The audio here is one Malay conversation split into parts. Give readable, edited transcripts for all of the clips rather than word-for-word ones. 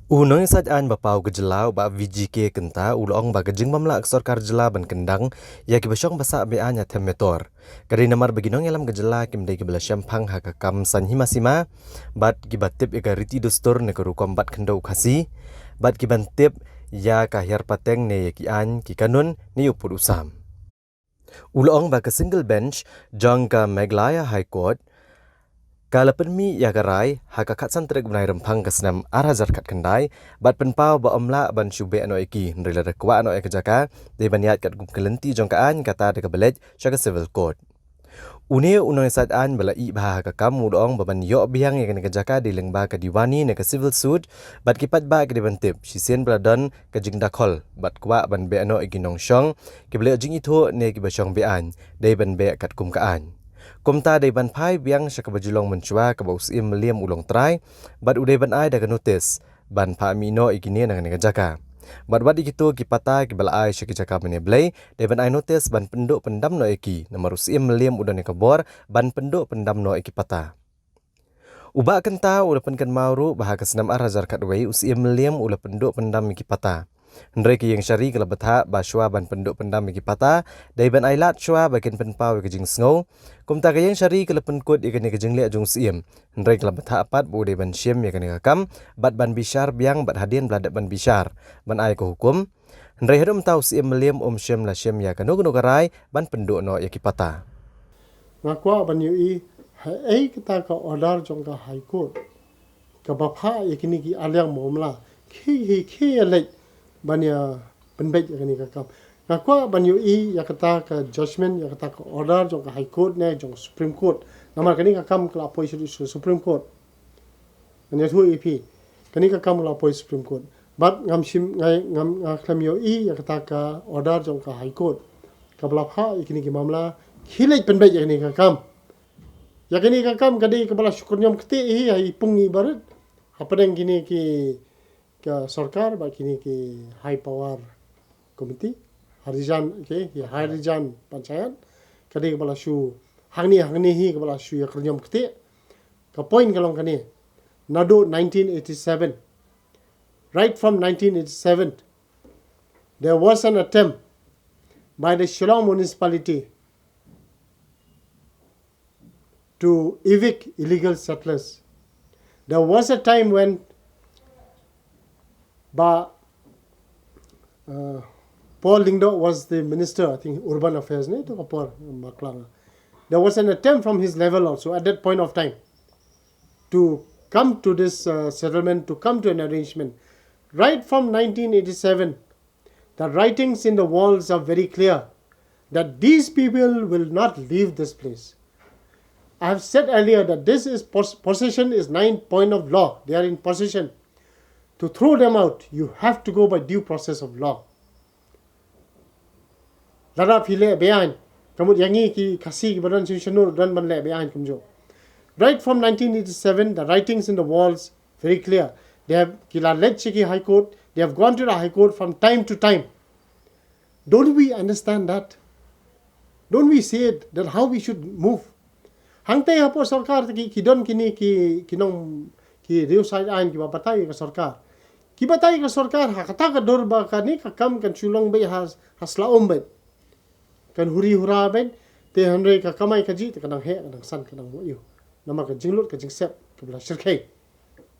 Unang sajaan bapau gejelau ba VGK Kynta ulong ba gejing mamla Sorkar jela ban kendang ya ki basyong basa beanya Immature. Kari namar beginong yalam gejela kim dai kibla syampang ha kam san himasima bat kibatip ega riti dustur ne keru kombat kendau khasi bat kibantip ya kahir pateng ne ki an ki kanun ni upur usam. Ulong ba ke single bench jong ka Meglaya High Court Kala penmi ya garai haka katsan trek benai rempang kesenam arazar kat kendai bat penpau ba omla ban syube ano iki nrila rekwa ano ek jaka de baniat kat gum kelenti jongkaan kata de kebelet syaga civil court. Une unang sadaan bala i bah haka kam mudong baban yo biang ya ke jaka di lengba ke diwani ne ke civil suit bat kipat ba ke dibantip sisen bladon ke jing dakhol bat kwa ban be ano iki nong syong ke bele jing itu ne ki basyong bean de ban be kat kum kaan. Kumta day ban pai biang sa kabajulong menchua kabaus im liam ulong try bad uday ban ay daga notice ban pa amino ikini nang jaka bad wad ikitu kipata kibala ay sa kijaka meneblay day ban ay notice ban penduk pendam no iki namarus im liam udan kabor ban penduk pendam no ikipata uba kenta ula penkan mauru bahaka senam arazar katway usim liam ula penduk pendam ikipata Hendrai ki yang syari kala betha baswa ban penduk pendam iki pata dai ban ailat shwa bakin penpau ke jing sngo kumta ka yang syari kala penkut ikan ke jing le jung siem hendrai kala betha apat bu dai ban syem ya kan kam bat ban bishar biang bat hadien bladat ban bishar ban ai ko hukum hendrai hadum tau siem meliam syem la syem ya kan no garai ban penduk no iki pata ngakwa ban yu ai kita ka order jong ka high court ka bapha yakini ki alyang momla ki le banya penbet yakini ka kam ngakwa ban yu ya kata ka judgment ya kata ka order jong ka high court ne jong supreme court namar kani ka kam kla poi supreme court anya thu ep kani ka kam la poi supreme court bat ngam sim ngai ngam khlam yu ya kata ka order jong ka high court ka bapha yakini ki mamla khilai penbet yakini ka kam yakini ka kam kadi kepala syukurnyam keti ai pungi barat apa deng kini ki ke Sorkar ba kini ki high power committee harijan ke ya harijan panchayat kadi kepala syu hangni hi kepala syu ya kernyam keti ka point kalong kani nado 1987 right from 1987 there was an attempt by the Shillong municipality to evict illegal settlers. There was a time when Paul Lingdo was the minister, I think, urban affairs. There was an attempt from his level also at that point of time to come to this settlement, to come to an arrangement. Right from 1987, the writings in the walls are very clear that these people will not leave this place. I have said earlier that this is possession is 9 point of law. They are in possession. To throw them out, you have to go by due process of law. Lada phile beyan kamut yangi ki kasi ki badan shanur dan ban le beyan kumjo. Right from 1987, the writings in the walls very clear. They have kila led Chiki High Court. They have gone to the High Court from time to time. Don't we understand that? Don't we see it that how we should move? Hangtay hapo Sorkar ki don kini ki kinong ki Rio Side Ain ki babatay ka Sorkar. Ki batay ka Sorkar hakata ka dorba ka ni ka kam kan sulong bay haslaom bay. Kan huri hura bay te hanre ka kamay ka ji te kanang he kanang san kanang mo iyo. Nama ka jinglut ka jingsep ka bla shirkay.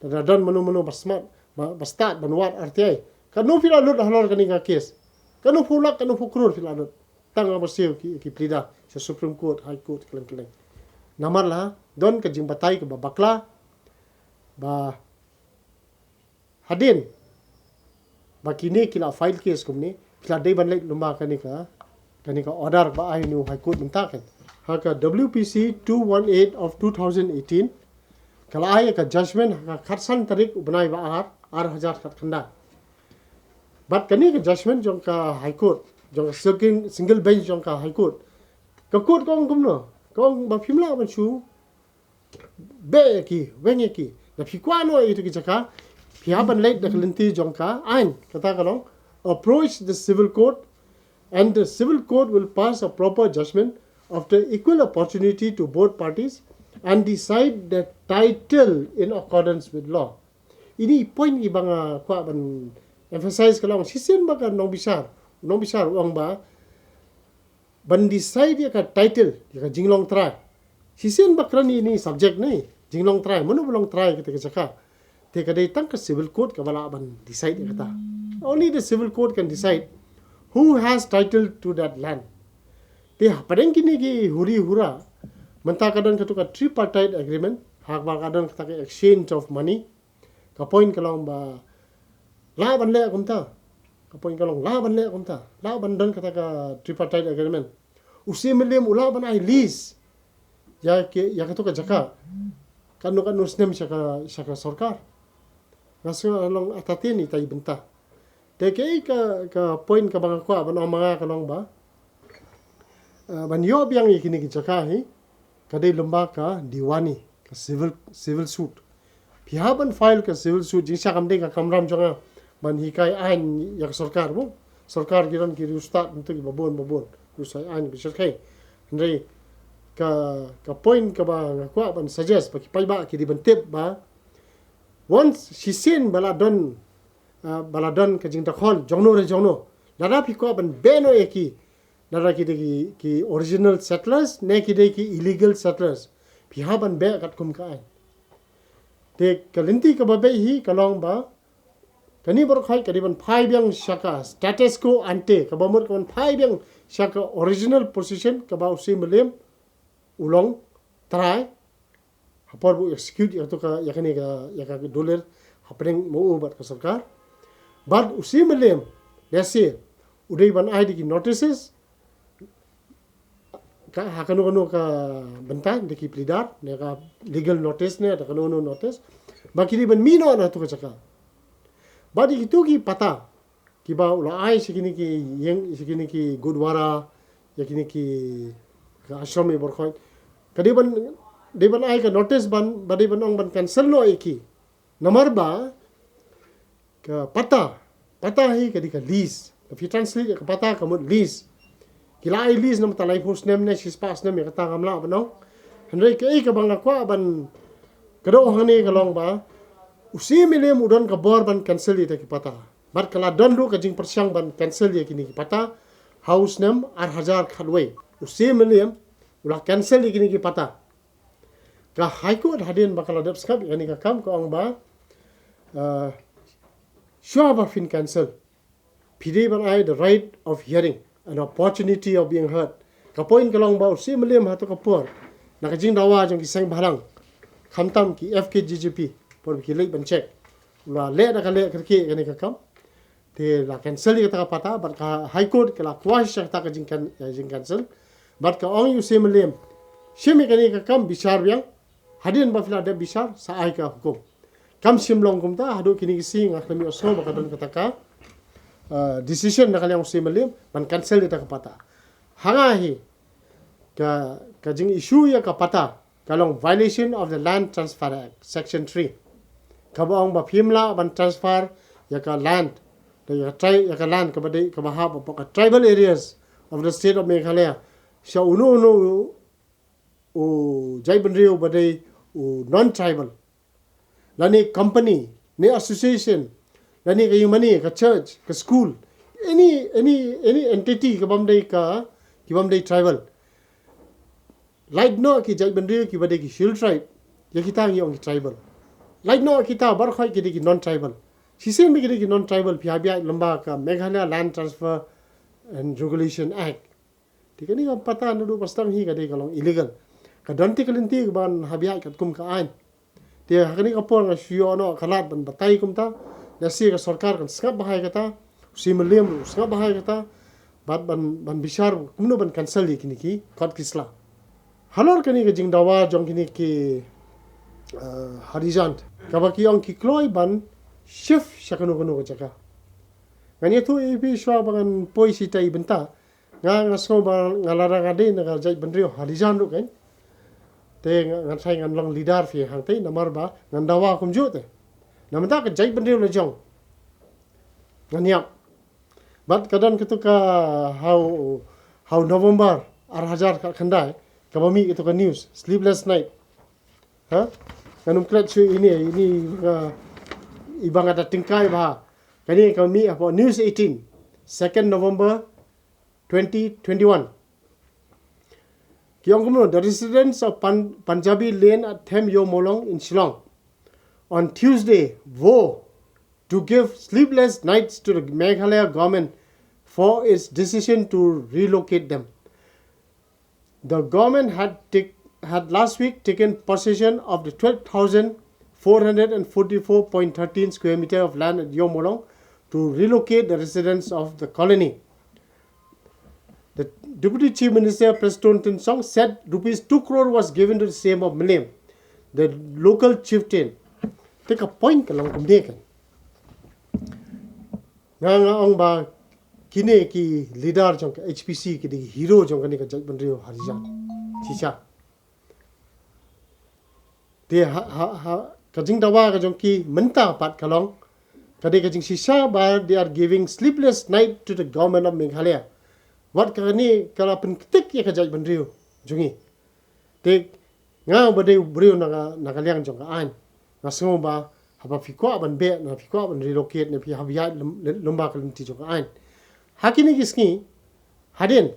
Da don manu basmat bastat banwat RTI. Kanu pila lut halor kani ka case. Kanu fulak kanu fukrur pila lut. Tanga basiw ki plida sa Supreme Court, High Court keleng-keleng. Namar lah don ke jing batai ke babakla ba hadin ba kini kila file case kumni kila day ban lek lumba kani ka order ba ai new high court mentaken haka WPC 218 of 2018 kala ai ka judgment ka khatsan tarik ubnai ba ar hajar khat khanda but kani ka judgment jong ka high court jong single bench jong ka high court ka court kong kumno kong ba phimla ban chu be ki wenye ki da phikwano itu ki jaka phiaban late da kalenti jongka ain kata kalong approach the civil court and the civil court will pass a proper judgment after equal opportunity to both parties and decide the title in accordance with law. ini point ki bang kwa ban emphasize kalau sisen baka nong bisar uang ba ban decide ya ka title ya ka jinglong try sisen bakrani ni subject ni jinglong try manu belong try kita ke jaka te ka dai tang ka civil code ka bala ban decide ya kata only the civil code can decide who has title to that land te padeng kini ki hura menta kadang ka tripartite agreement hak ba kadang ka exchange of money ka point kalong ba la ban le kumta ka point kalong la ban le kumta la ban dan kata ka tripartite agreement usi million ula ban ai lease ya ka to ka jaka kanu snem syaka sorkar ngaso along atatin itai benta te ka point ka bang kwa ban mga kalong ba ban yob yang ikini ki jaka hi kadai lomba ka diwani ka civil suit pihaban file ka civil suit jingsa kam dei ka kamram jonga ban hikai ain yak sorkar bu sorkar giran ki ustad untuk babon usai ain bisar kai ndai ka point ka ba kwa ban suggest pa ki pai ba ki di bentep ba once she seen baladon ka jing ta khol jongno dara pi kwa ban beno eki dara ki original settlers ne ki de ki illegal settlers pihaban be kat kum ka ain te kalinti ka babe hi kalong ba kani bor khai kadiban phai byang shaka status quo ante ka bamur kan phai byang shaka original position ka ba usi melem ulong try hapor bu execute ya to ka yakani ka yakaka dollar hapring mo ubat ka sarkar bad usi melem lese udai ban id ki notices ka hakanu ka benta deki plidar ne ka legal notice ne ka no notice bakiri ban mino na to ka chaka badi itu ki pata ki ba ula ai sikini ki gudwara yakini ki ashram e borkhoi kadiban deban ai ka notice ban badi ban ong ban cancel no eki nomor ba ka pata hi kadi ka lease if you translate ka pata ka mut lease kila ai lease nam talai post nem ne sis pas nem ka ta kamla banong handai ka bang kwa ban kado hane ka long ba usi milem udon ka bor ban cancel ita ki pata bar kala don lu ka jing persyang ban cancel ye kini ki pata house nem ar hajar khalwe usi milem ula cancel ye kini ki pata ka high court hadin bakal adap skap yani ka kam ko ang ba sure ba fin cancel pide ban ai the right of hearing an opportunity of being heard ka point kalong ba usi milem hato ka por na ka jing dawa jong ki sang balang khamtam ki fkggp por ki lek ban check la le da ka le ke yani ka kam te la cancel ka ta pata bar ka high court ka la kwash ta ka jing cancel bar ka ong yu sem lem shemi ka ni ka kam bisar yang hadin ba fila da bisar sa ai ka hukum kam simlong kum ta hadu kini sing aklami oso ba ka don ka ka decision na kalyang sem lem ban cancel ta ka pata hanga hi ka jing issue ya ka pata kalong violation of the land transfer act section 3 kabang ba phimla ban transfer ya ka land ya ka land ka badai ka baha ba ka tribal areas of the state of Meghalaya sha uno o jai bandrio badai o non tribal lani company ni association lani ka yumani ka church ka school any entity ka bamdai tribal like no ki jai bandrio ki badai ki hill tribe ya kita ngi ong tribal like no kita bar khai ki non tribal sisem bi ki non tribal pia lamba ka Meghalaya land transfer and regulation act ठीक है नहीं अब पता न दो पस्तम ही कदे कलों illegal ka danti kalinti ban habia kat kum ka ain te hakani ka por shiyo no khalat ban batai kum ta nasi ka sarkar kan skap bahai kata simlem skap bahai kata bat ban bishar kumno ban cancel kini ki kot kisla halor kani ka jing dawa jong kini ki harijant kabaki ong ki kloi ban shift shakano kono ka jaka ngani tu ibi shwa ban poi sitai benta ngasko ban ngalara gade na jai bandrio harijant lu kan te ngan sai ngan long leader fi hang te namar ba ngan dawa kum ju te namda ka jai bandrio le jong ngan yap bat kadan ketuka how November ar hajar ka khandai ka bami itu ka news sleepless night ha kanum klat chu ini ibang ada tingkai bah. Kani kami apa News 18 2nd November 2021. The residents of Punjabi Lane at Them Yo Molong in Shillong on Tuesday vowed to give sleepless nights to the Meghalaya government for its decision to relocate them. The government had last week taken possession of the 12,444.13 square meter of land at Yo Molong to relocate the residents of the colony. The Deputy Chief Minister Preston Tinsong said rupees 2 crore was given to the same of Milim, the local chieftain. Take a point kalang kumdekan. Nga ong ba kini ki leader jong ka HPC ki di hero jong ka ni ka judgment rio harijan. Chicha. Dia kajing dawa ka jong ki menta pat kalong. Kadi kajing sisa ba they are giving sleepless night to the government of Meghalaya. Wat ka ni kala penketik ya ka judgment rio jongi. Te nga ba de brio na kaliang jong ka an. Nga semua ba haba fikwa ban be na fikwa ban relocate na pi habia lomba ka linti jong ka an. Hakini kiski hadin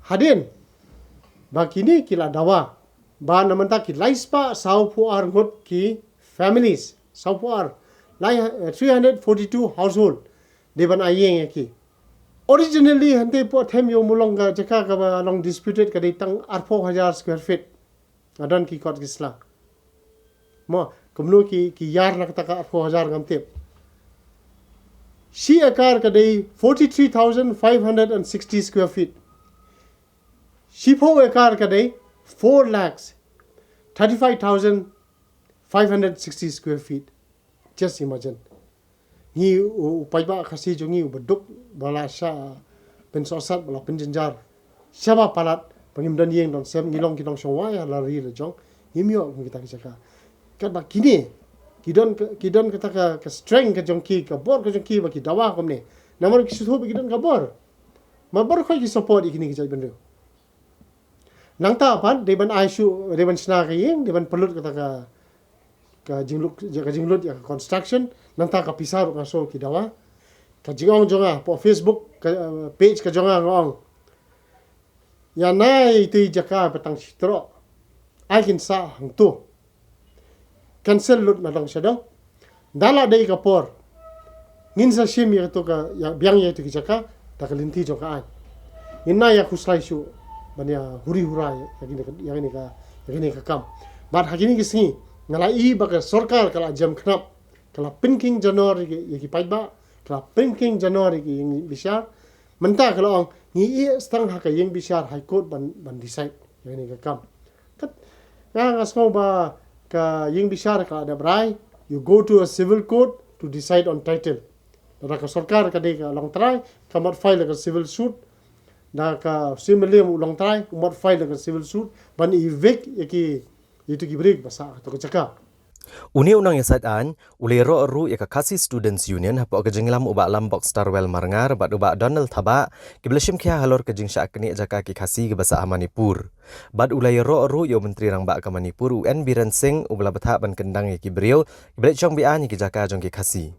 hadin ba kini kila dawa ba namanta ki laispa sau puar ngot ki families sau puar 342 household deban ayeng ki originally hante po them yo mulong ga jaka ka ba long disputed ka ditang 4000 square feet adan ki kot gisla mo kumno ki yar na ka 4000 gamte she akar ka dei 43,560 square feet Shipo ekar ka dei 4,35,560 square feet. Just imagine. Ni upai ba kasi jongi ubeduk bala sha pen sosat bala penjenjar. Siapa palat pengimdan yeng don sem ngilong kitong shongwa ya lari le jong. Himyo kita kisaka. Kat ba kini kidon kita ka strength ka jongki ka bor ka jongki ba ki dawa komne. Namar ki sutho kidon ka bor. Mabor khoi ki support ikini ki jai bendu. Nang ta pan deban aisu deban sna ka yeng deban pelut kata ka jinglut ya construction nang ta ka pisar ka so ki dawa ka jingong jonga po Facebook ka page ka jonga ngong ya nai ti jaka petang sitro ai kin sa hang tu cancel lut na dong sadong dala dai ka por ngin sa shim ya to ka ya biang ya to ki jaka ta ka linti joka ai inna ya kuslai su bania huri hurai yang ini ka kam bat hagini kisni ngalai baka sorkar kala jam knap kala pinking januari ki paiba kala pinking januari ki yang bisar menta kala ong ni stang haka yang bisar high court ban decide yang ini ka kam kat nga ngasmo ba ka yang bisar kala ada brai you go to a civil court to decide on title ka sorkar ka de ka long try kamat file ka civil suit na ka similium ulang try umat file ka civil suit ban evict yaki itu ki break basa to ka Uni unang yasaitan ulero ru yaka kasi students union hapo ka jinglam uba lam box starwell marngar bat uba Donald thaba kiblashim kya halor ka jing syakni jaka ki kasi ke basa Manipur bat ulero ru yo menteri rang ba ka Manipur UN Biren Singh ubla batha ban kendang yaki brio kiblech chong bi an yaki jaka jong ki kasi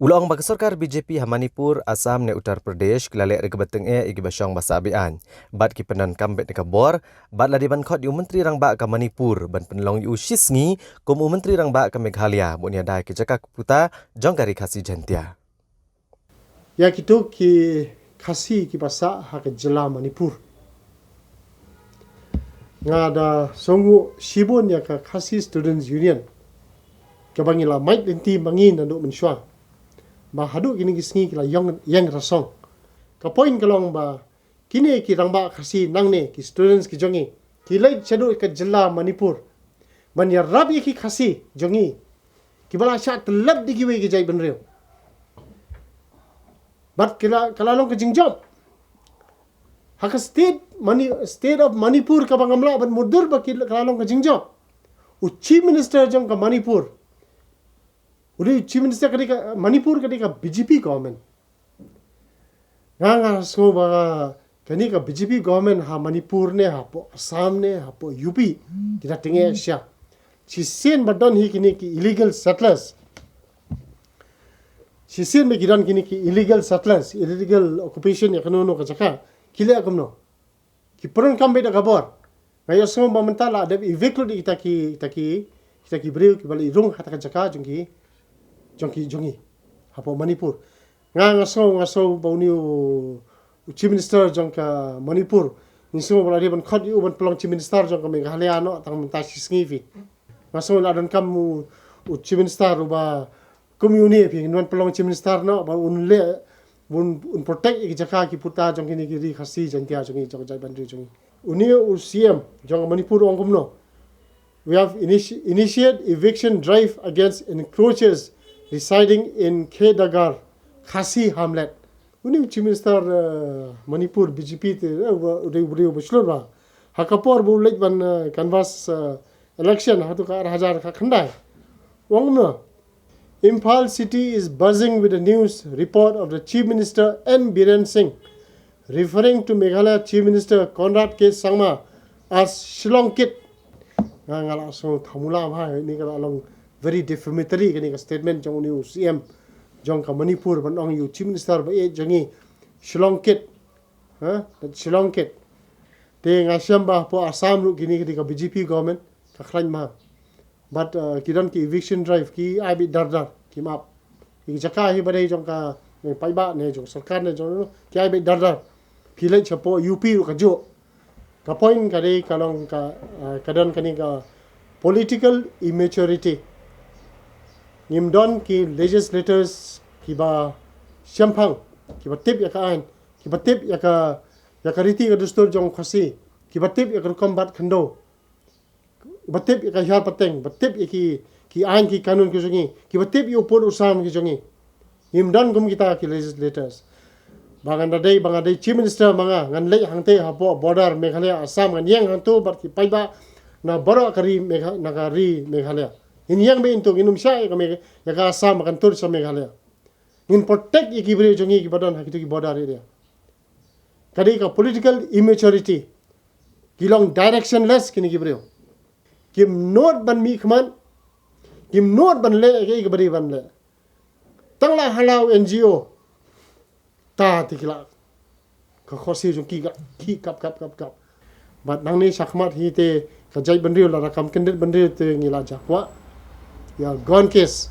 Ulang bagi Sorkar BJP Manipur, Assam ne Uttar Pradesh kelalek rega beteng igi basyong basa abian. Bat ki penan kambet ne kabor, bat ladi ban khot yu menteri rang ba ka Manipur ban penlong yu shisngi kum menteri rang ba ka Meghalaya bunya dai ki jaka puta jong kari khasi jentia. Ya kitu ki khasi ki basa ha ke jela Manipur. Ngada songu shibun ya ka khasi students union. Kabangila might linti mangin nanduk mensyua. Ba hadu kini kisngi kila yang rasong. Ka point kalong ba kini ki rangba kasi nang ne ki students ki jongi. Ki lai chadu ka jela Manipur. Man ya rab ki kasi jongi. Ki bala sha telab di kiwe ki jai benreu. But kala long ka jingjop. Haka state of Manipur ka bangamla ban mudur ba kala long ka jingjop. Chief minister jong ka Manipur. Uri Chief Minister kadika Manipur kadika BJP government. Nga so ba kanika BJP government ha Manipur ne ha po Assam ne ha po UP kita tinge sya. Sisien badan hi kini ki illegal settlers. Sisien me kidan kini ki illegal settlers, illegal occupation ya kanono ka jaka. Kile akamno. Ki peron kambe da gabor. Ngayo semua bamentala ada eviclo di kita ki beriu ki bali rung hata ka jaka jongi. Hapo Manipur. Ngaso bauniu Chief Minister jongka Manipur. Nismo baladi ban khot yu ban pelong Chief Minister jongka Meghalaya no tang mentas singifi. Ngaso adan kamu Chief Minister ba community pi non pelong Chief Minister no ba unle un protect ik jaka ki puta jongki ni ki khasi jantia jongi jai bandri jongi. Uniu CM jongka Manipur ongkumno. We have initiated eviction drive against encroachers residing in Kedagar, Khasi Hamlet. Uni Chief Minister Manipur BJP te udah berselur bah. Hakapor boleh ban canvas election hatu ka hajar ka khandai. Wangna. Imphal city is buzzing with the news report of the Chief Minister N. Biren Singh referring to Meghalaya Chief Minister Conrad K. Sangma as Shillong Kid. Ngala so thamula bhai ni kala long very defamatory kani ka statement jong ni CM jong ka Manipur ban ong yu Chief Minister ba e jongi Shillong Kid that Shillong Kid te ngasiam ba po Assam ru kini ka BJP government ka khlan ma but kidan ki eviction drive ki ai bi dar ki map ki jaka hi badai jong ka ne pai ba ne jong sarkar ne jong ki ai bi dar philai chapo UP ru ka jo ka point ka dei kalong ka kadan kani ka political immaturity nimdon ki legislators ki ba syampang ki ba tip ya ka an ki ba tip ya ka riti ka dustur jong khasi ki ba tip ya ka combat khando ba tip ya ka hyar pateng ba tip ya ki an ki kanun ki jongi ki ba tip yu por usam ki jongi nimdon gum kita ki legislators bangadai Chief Minister manga ngan lei hangte hapo border Meghalaya Assam ngan yang hantu bar ki paiba na baro kari Meghalaya in yang be into inum sya ya ka Assam kan tur sa Meghalaya in protect ki bri jongi ki badan hakitu ki border area kadi ka political immaturity kilong directionless kini ki bri kim not ban mi khman kim not ban le ki bri ban le tangla halau NGO ta tikila ka khosi jong ki kap bat nang ni sakmat hi te ka jai bandri la rakam kendet bandri te ngila jakwa ya gone case